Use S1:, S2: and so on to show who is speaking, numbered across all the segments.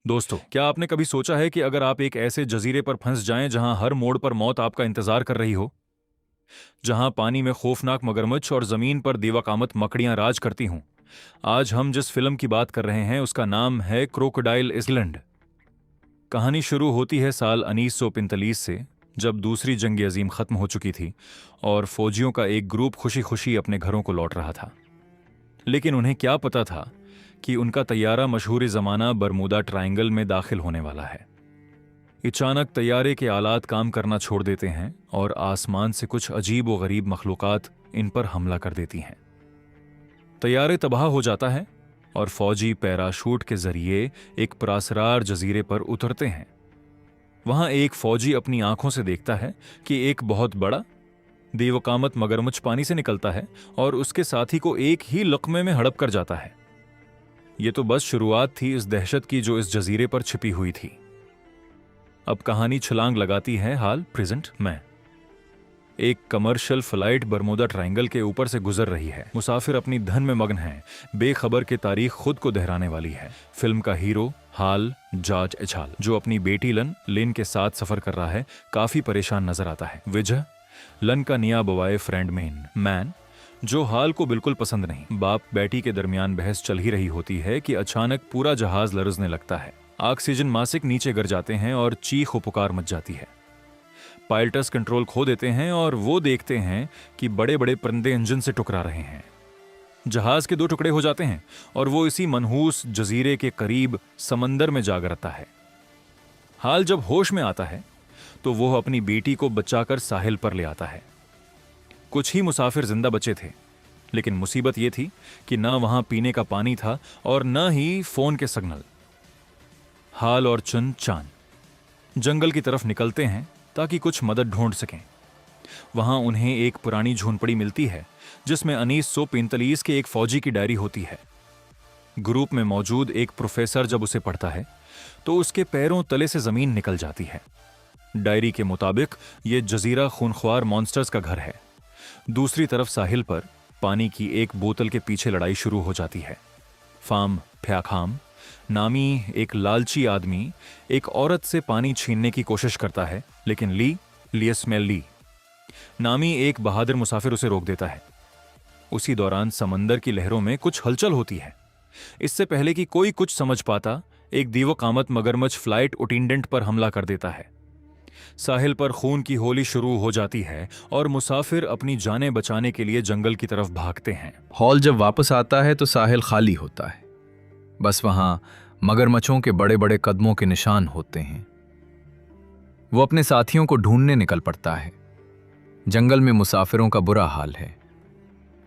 S1: दोस्तों, क्या आपने कभी सोचा है कि अगर आप एक ऐसे जजीरे पर फंस जाएं जहां हर मोड़ पर मौत आपका इंतजार कर रही हो, जहां पानी में खौफनाक मगरमच्छ और जमीन पर दीवाकामत मकड़ियां राज करती हों। आज हम जिस फिल्म की बात कर रहे हैं उसका नाम है क्रोकोडाइल आइलैंड। कहानी शुरू होती है साल 1945 से, जब दूसरी जंग अजीम खत्म हो चुकी थी और फौजियों का एक ग्रुप खुशी खुशी अपने घरों को लौट रहा था। लेकिन उन्हें क्या पता था कि उनका तैयारा मशहूर ज़माना बरमूदा ट्रायंगल में दाखिल होने वाला है। अचानक तैयारे के आलात काम करना छोड़ देते हैं और आसमान से कुछ अजीब व गरीब मखलूक़ात इन पर हमला कर देती हैं। तैयारे तबाह हो जाता है और फौजी पैराशूट के जरिए एक पुरअसरार जजीरे पर उतरते हैं। वहां एक फौजी अपनी आंखों से देखता है कि एक बहुत बड़ा देवकामत मगरमच्छ पानी से निकलता है और उसके साथी को एक ही लक़्मे में हड़प कर जाता है। यह तो बस शुरुआत थी इस दहशत की जो इस जजीरे पर छिपी हुई थी। अब कहानी छलांग लगाती है हाल प्रेजेंट में। एक कमर्शियल फ्लाइट बरमूदा ट्रायंगल के ऊपर से गुजर रही है। मुसाफिर अपनी धन में मगन हैं, बेखबर कि तारीख खुद को दोहराने वाली है। फिल्म का हीरो हाल जॉर्ज एचाल, जो अपनी बेटी लेन के साथ सफर कर रहा है, काफी परेशान नजर आता है। विजय, लन का निया बवाए फ्रेंड मैन, जो हाल को बिल्कुल पसंद नहीं। बाप बेटी के दरमियान बहस चल ही रही होती है कि अचानक पूरा जहाज लरजने लगता है। ऑक्सीजन मासिक नीचे गिर जाते हैं और चीख व पुकार मच जाती है। पायलटस कंट्रोल खो देते हैं और वो देखते हैं कि बड़े बड़े परिंदे इंजन से टकरा रहे हैं। जहाज के दो टुकड़े हो जाते हैं और वो इसी मनहूस जजीरे के करीब समंदर में जा गिरता है। हाल जब होश में आता है तो वो अपनी बेटी को बचाकर साहिल पर ले आता है। कुछ ही मुसाफिर जिंदा बचे थे, लेकिन मुसीबत यह थी कि ना वहां पीने का पानी था और न ही फोन के सिग्नल। हाल और चुन चांद जंगल की तरफ निकलते हैं ताकि कुछ मदद ढूंढ सकें। वहां उन्हें एक पुरानी झोंपड़ी मिलती है जिसमें 1945 के एक फौजी की डायरी होती है। ग्रुप में मौजूद एक प्रोफेसर जब उसे पढ़ता है तो उसके पैरों तले से जमीन निकल जाती है। डायरी के मुताबिक यह जजीरा खूनख्वार मॉन्स्टर्स का घर है। दूसरी तरफ साहिल पर पानी की एक बोतल के पीछे लड़ाई शुरू हो जाती है। फाम फ्याखाम नामी एक लालची आदमी एक औरत से पानी छीनने की कोशिश करता है, लेकिन ली नामी एक बहादुर मुसाफिर उसे रोक देता है। उसी दौरान समंदर की लहरों में कुछ हलचल होती है। इससे पहले कि कोई कुछ समझ पाता, एक दीवकामत मगरमच्छ फ्लाइट अटेंडेंट पर हमला कर देता है। साहिल पर खून की होली शुरू हो जाती है और मुसाफिर अपनी जानें बचाने के लिए जंगल की तरफ भागते हैं।
S2: हॉल जब वापस आता है तो साहिल खाली होता है। बस वहां मगरमच्छों के बड़े बड़े कदमों के निशान होते हैं। वो अपने साथियों को ढूंढने निकल पड़ता है। जंगल में मुसाफिरों का बुरा हाल है।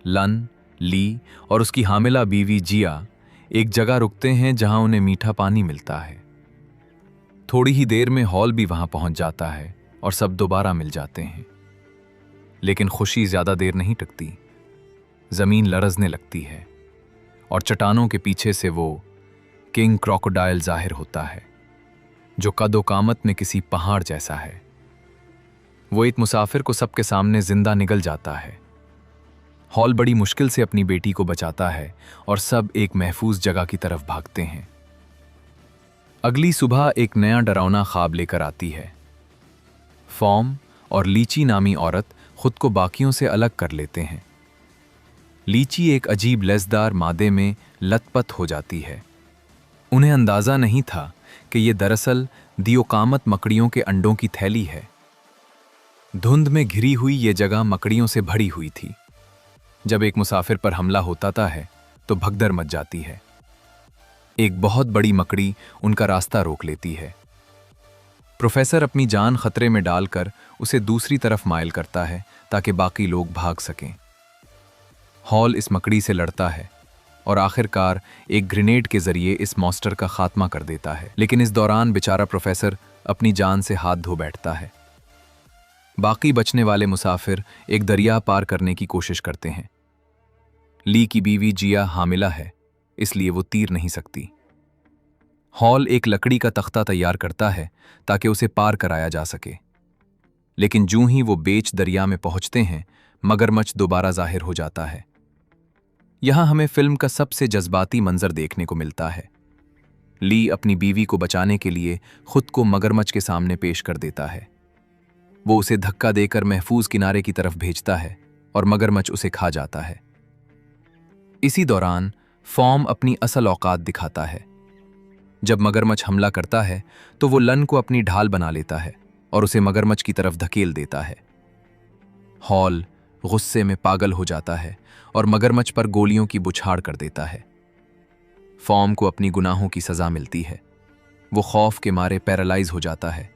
S2: ली और उसकी हामिला बीवी जिया एक जगह रुकते हैं जहां उन्हें मीठा पानी मिलता है। थोड़ी ही देर में हॉल भी वहां पहुंच जाता है और सब दोबारा मिल जाते हैं। लेकिन खुशी ज्यादा देर नहीं टिकती। जमीन लरजने लगती है और चट्टानों के पीछे से वो किंग क्रोकोडाइल जाहिर होता है, जो कदो कामत में किसी पहाड़ जैसा है। वो एक मुसाफिर को सबके सामने जिंदा निगल जाता है। हॉल बड़ी मुश्किल से अपनी बेटी को बचाता है और सब एक महफूज जगह की तरफ भागते हैं। अगली सुबह एक नया डरावना ख्वाब लेकर आती है। फॉर्म और लीची नामी औरत खुद को बाकियों से अलग कर लेते हैं। लीची एक अजीब लेसदार मादे में लथपथ हो जाती है। उन्हें अंदाजा नहीं था कि यह दरअसल दियोकामत मकड़ियों के अंडों की थैली है। धुंध में घिरी हुई यह जगह मकड़ियों से भरी हुई थी। जब एक मुसाफिर पर हमला होता है तो भगदड़ मच जाती है। एक बहुत बड़ी मकड़ी उनका रास्ता रोक लेती है। प्रोफेसर अपनी जान खतरे में डालकर उसे दूसरी तरफ माइल करता है ताकि बाकी लोग भाग सकें। हॉल इस मकड़ी से लड़ता है और आखिरकार एक ग्रेनेड के जरिए इस मॉन्स्टर का खात्मा कर देता है। लेकिन इस दौरान बेचारा प्रोफेसर अपनी जान से हाथ धो बैठता है। बाकी बचने वाले मुसाफिर एक दरिया पार करने की कोशिश करते हैं। ली की बीवी जिया हामिला है, इसलिए वो तीर नहीं सकती। हॉल एक लकड़ी का तख्ता तैयार करता है ताकि उसे पार कराया जा सके। लेकिन जूं ही वो बेच दरिया में पहुंचते हैं, मगरमच्छ दोबारा जाहिर हो जाता है। यहां हमें फिल्म का सबसे जज्बाती मंजर देखने को मिलता है। ली अपनी बीवी को बचाने के लिए खुद को मगरमच्छ के सामने पेश कर देता है। वो उसे धक्का देकर महफूज किनारे की तरफ भेजता है और मगरमच्छ उसे खा जाता है। इसी दौरान फॉर्म अपनी असल औकात दिखाता है। जब मगरमच्छ हमला करता है तो वो लन को अपनी ढाल बना लेता है और उसे मगरमच्छ की तरफ धकेल देता है। हॉल गुस्से में पागल हो जाता है और मगरमच्छ पर गोलियों की बुछाड़ कर देता है। फॉर्म को अपनी गुनाहों की सजा मिलती है। वो खौफ के मारे पैरालाइज हो जाता है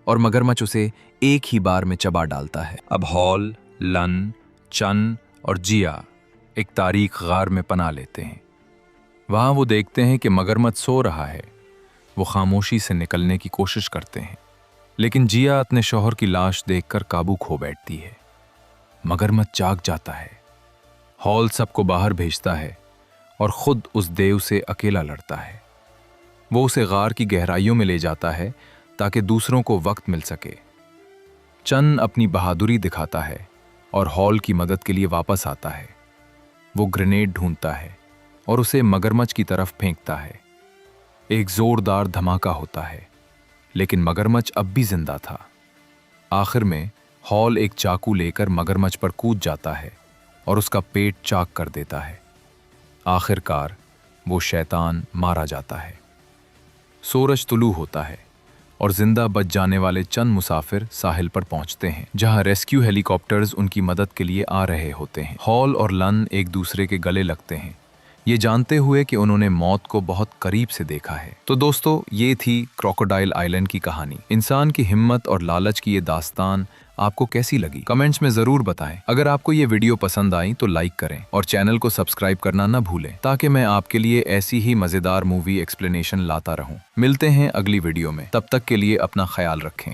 S2: और मगरमच्छ उसे एक ही बार में चबा डालता है। अब हॉल, लन, चन और जिया एक तारीख गार में पनाह लेते हैं। वहां वो देखते हैं कि मगरमच्छ सो रहा है। वो खामोशी से निकलने की कोशिश करते हैं, लेकिन जिया अपने शौहर की लाश देखकर काबू खो बैठती है। मगरमच्छ जाग जाता है। हॉल सबको बाहर भेजता है और खुद उस देव से अकेला लड़ता है। वो उसे गार की गहराइयों में ले जाता है ताकि दूसरों को वक्त मिल सके। चन अपनी बहादुरी दिखाता है और हॉल की मदद के लिए वापस आता है। वो ग्रेनेड ढूंढता है और उसे मगरमच्छ की तरफ फेंकता है। एक जोरदार धमाका होता है, लेकिन मगरमच्छ अब भी जिंदा था। आखिर में हॉल एक चाकू लेकर मगरमच्छ पर कूद जाता है और उसका पेट चाक कर देता है। आखिरकार वो शैतान मारा जाता है। सूरज तुलू होता है और जिंदा बच जाने वाले चंद मुसाफिर साहिल पर पहुंचते हैं, जहां रेस्क्यू हेलीकॉप्टर्स उनकी मदद के लिए आ रहे होते हैं। हॉल और लन एक दूसरे के गले लगते हैं, ये जानते हुए कि उन्होंने मौत को बहुत करीब से देखा है। तो दोस्तों, ये थी क्रोकोडाइल आइलैंड की कहानी। इंसान की हिम्मत और लालच की ये दास्तान आपको कैसी लगी? कमेंट्स में जरूर बताएं। अगर आपको ये वीडियो पसंद आई तो लाइक करें और चैनल को सब्सक्राइब करना न भूलें, ताकि मैं आपके लिए ऐसी ही मजेदार मूवी एक्सप्लेनेशन लाता रहूं। मिलते हैं अगली वीडियो में, तब तक के लिए अपना ख्याल रखें।